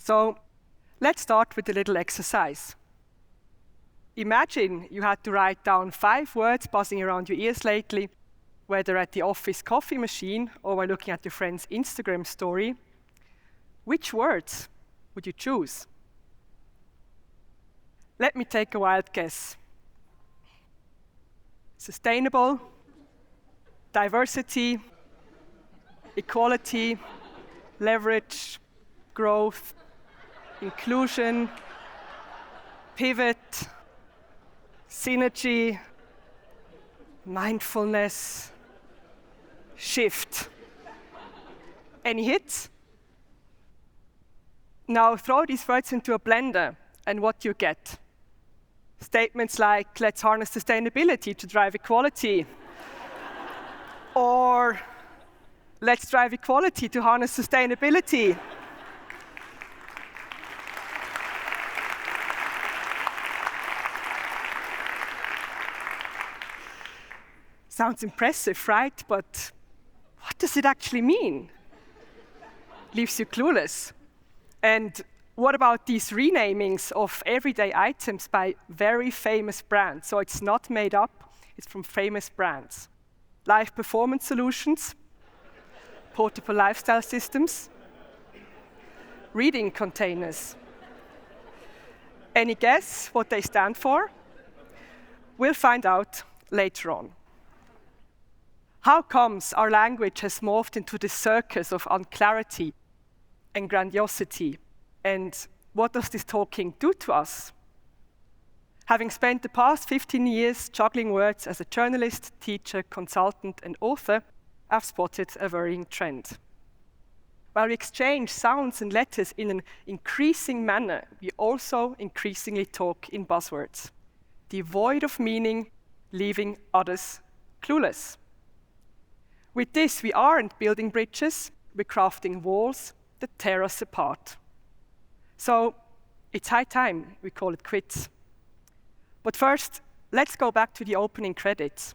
So let's start with a little exercise. Imagine you had to write down 5 words buzzing around your ears lately, whether at the office coffee machine or while looking at your friend's Instagram story. Which words would you choose? Let me take a wild guess. Sustainable, diversity, equality, leverage, growth, inclusion, pivot, synergy, mindfulness, shift. Any hits? Now throw these words into a blender, and what you get? Statements like, let's harness sustainability to drive equality. Or, let's drive equality to harness sustainability. Sounds impressive, right? But what does it actually mean? Leaves you clueless. And what about these renamings of everyday items by very famous brands? So it's not made up, it's from famous brands. Life performance solutions, portable lifestyle systems, reading containers. Any guess what they stand for? We'll find out later on. How comes our language has morphed into this circus of unclarity and grandiosity? And what does this talking do to us? Having spent the past 15 years juggling words as a journalist, teacher, consultant, and author, I've spotted a worrying trend. While we exchange sounds and letters in an increasing manner, we also increasingly talk in buzzwords, devoid of meaning, leaving others clueless. With this, we aren't building bridges, we're crafting walls that tear us apart. So it's high time we call it quits. But first, let's go back to the opening credits.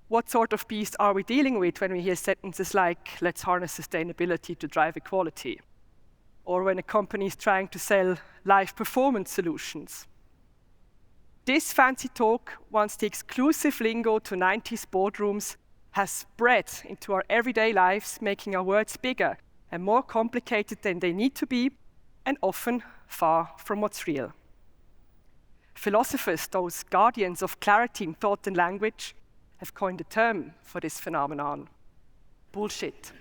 What sort of beast are we dealing with when we hear sentences like, let's harness sustainability to drive equality? Or when a company is trying to sell life performance solutions? This fancy talk, once the exclusive lingo to 90s boardrooms, has spread into our everyday lives, making our words bigger and more complicated than they need to be, and often far from what's real. Philosophers, those guardians of clarity in thought and language, have coined a term for this phenomenon: bullshit.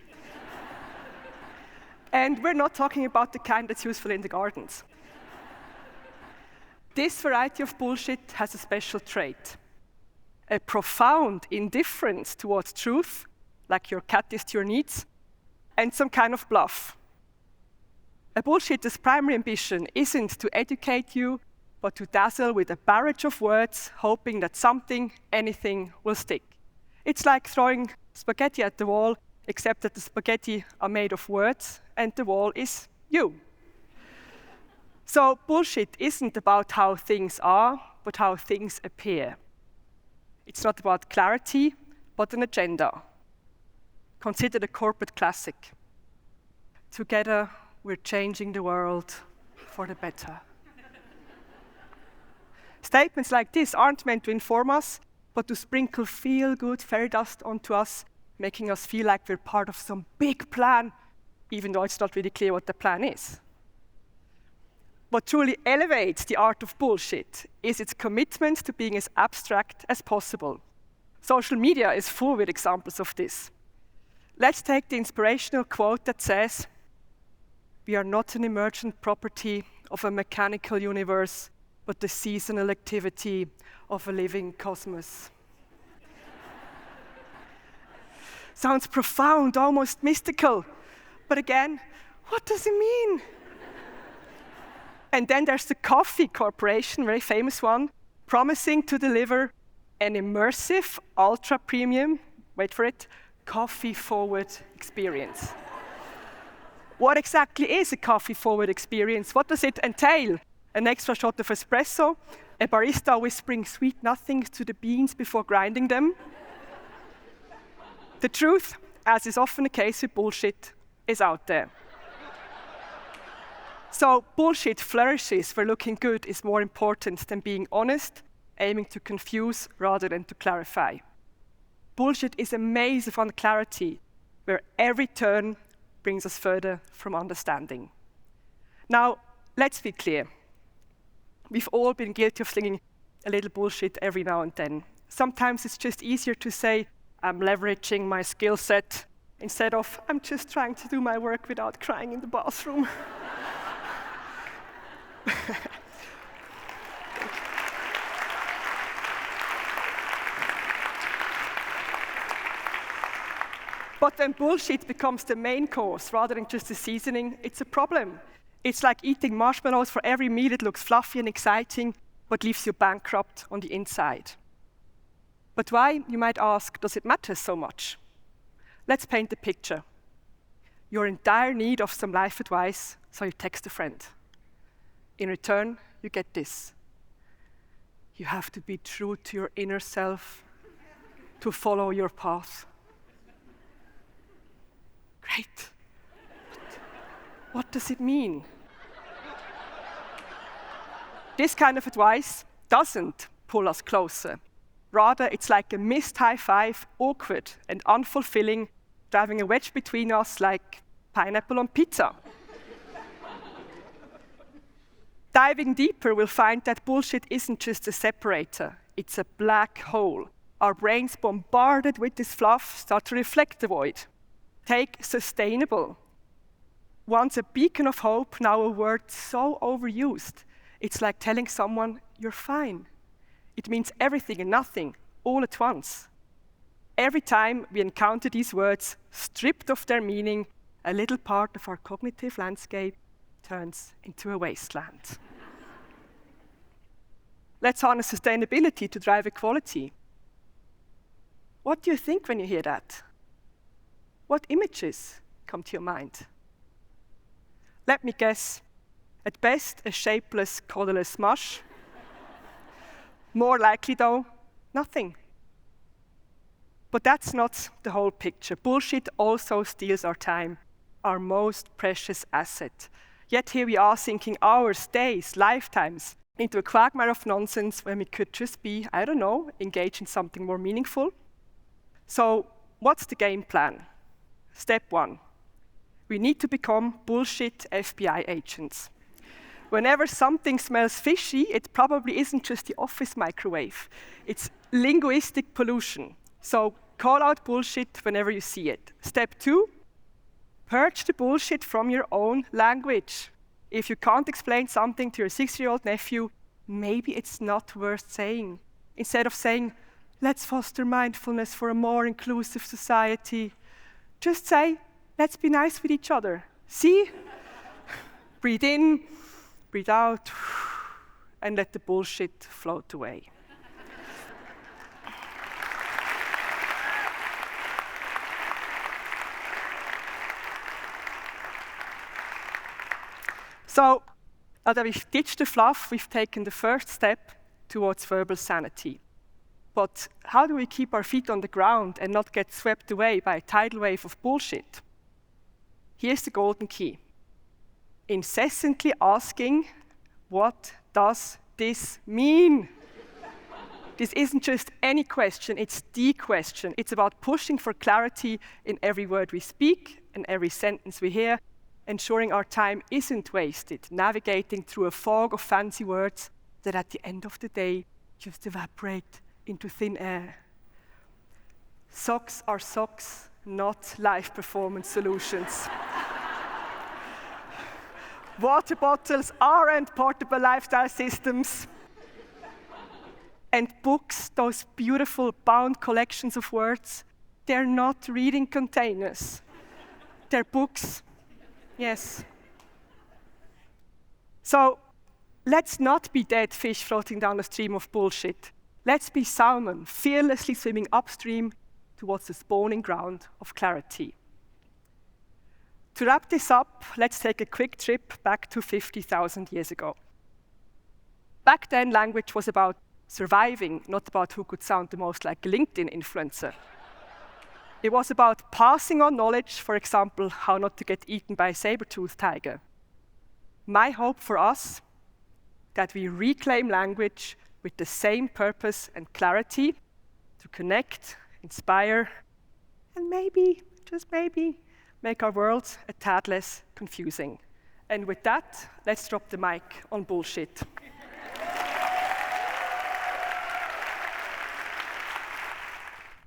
And we're not talking about the kind that's useful in the gardens. This variety of bullshit has a special trait: a profound indifference towards truth, like your cat is to your needs, and some kind of bluff. A bullshitter's primary ambition isn't to educate you, but to dazzle with a barrage of words, hoping that something, anything, will stick. It's like throwing spaghetti at the wall, except that the spaghetti are made of words, and the wall is you. So bullshit isn't about how things are, but how things appear. It's not about clarity, but an agenda. Consider the corporate classic. Together, we're changing the world for the better. Statements like this aren't meant to inform us, but to sprinkle feel-good fairy dust onto us, making us feel like we're part of some big plan, even though it's not really clear what the plan is. What truly elevates the art of bullshit is its commitment to being as abstract as possible. Social media is full with examples of this. Let's take the inspirational quote that says, "We are not an emergent property of a mechanical universe, but the seasonal activity of a living cosmos." Sounds profound, almost mystical. But again, what does it mean? And then there's the Coffee Corporation, very famous one, promising to deliver an immersive, ultra-premium, wait for it, coffee-forward experience. What exactly is a coffee-forward experience? What does it entail? An extra shot of espresso? A barista whispering sweet nothings to the beans before grinding them? The truth, as is often the case with bullshit, is out there. So bullshit flourishes where looking good is more important than being honest, aiming to confuse rather than to clarify. Bullshit is a maze of unclarity where every turn brings us further from understanding. Now, let's be clear. We've all been guilty of slinging a little bullshit every now and then. Sometimes it's just easier to say, I'm leveraging my skill set, instead of, I'm just trying to do my work without crying in the bathroom. But when bullshit becomes the main course rather than just the seasoning, it's a problem. It's like eating marshmallows for every meal that looks fluffy and exciting, but leaves you bankrupt on the inside. But why, you might ask, does it matter so much? Let's paint a picture. You're in dire need of some life advice, so you text a friend. In return, you get this. You have to be true to your inner self to follow your path. Great. What does it mean? This kind of advice doesn't pull us closer. Rather, it's like a missed high five, awkward and unfulfilling, driving a wedge between us like pineapple on pizza. Diving deeper, we'll find that bullshit isn't just a separator, it's a black hole. Our brains, bombarded with this fluff, start to reflect the void. Take sustainable. Once a beacon of hope, now a word so overused. It's like telling someone, you're fine. It means everything and nothing, all at once. Every time we encounter these words, stripped of their meaning, a little part of our cognitive landscape turns into a wasteland. Let's harness sustainability to drive equality. What do you think when you hear that? What images come to your mind? Let me guess. At best, a shapeless, colorless mush. More likely, though, nothing. But that's not the whole picture. Bullshit also steals our time, our most precious asset. Yet here we are sinking hours, days, lifetimes into a quagmire of nonsense when we could just be, I don't know, engage in something more meaningful. So what's the game plan? Step 1. We need to become bullshit FBI agents. Whenever something smells fishy, it probably isn't just the office microwave. It's linguistic pollution. So call out bullshit whenever you see it. Step 2, purge the bullshit from your own language. If you can't explain something to your 6-year-old nephew, maybe it's not worth saying. Instead of saying, let's foster mindfulness for a more inclusive society, just say, let's be nice with each other. See? Breathe in, breathe out, and let the bullshit float away. So, now that we've ditched the fluff, we've taken the first step towards verbal sanity. But how do we keep our feet on the ground and not get swept away by a tidal wave of bullshit? Here's the golden key. Incessantly asking, what does this mean? This isn't just any question, it's the question. It's about pushing for clarity in every word we speak and every sentence we hear, ensuring our time isn't wasted, navigating through a fog of fancy words that at the end of the day just evaporate into thin air. Socks are socks, not live performance solutions. Water bottles aren't portable lifestyle systems. And books, those beautiful bound collections of words, they're not reading containers. They're books. Yes. So let's not be dead fish floating down a stream of bullshit. Let's be salmon, fearlessly swimming upstream towards the spawning ground of clarity. To wrap this up, let's take a quick trip back to 50,000 years ago. Back then, language was about surviving, not about who could sound the most like a LinkedIn influencer. It was about passing on knowledge, for example, how not to get eaten by a saber-toothed tiger. My hope for us, that we reclaim language with the same purpose and clarity to connect, inspire, and maybe, just maybe, make our world a tad less confusing. And with that, let's drop the mic on bullshit.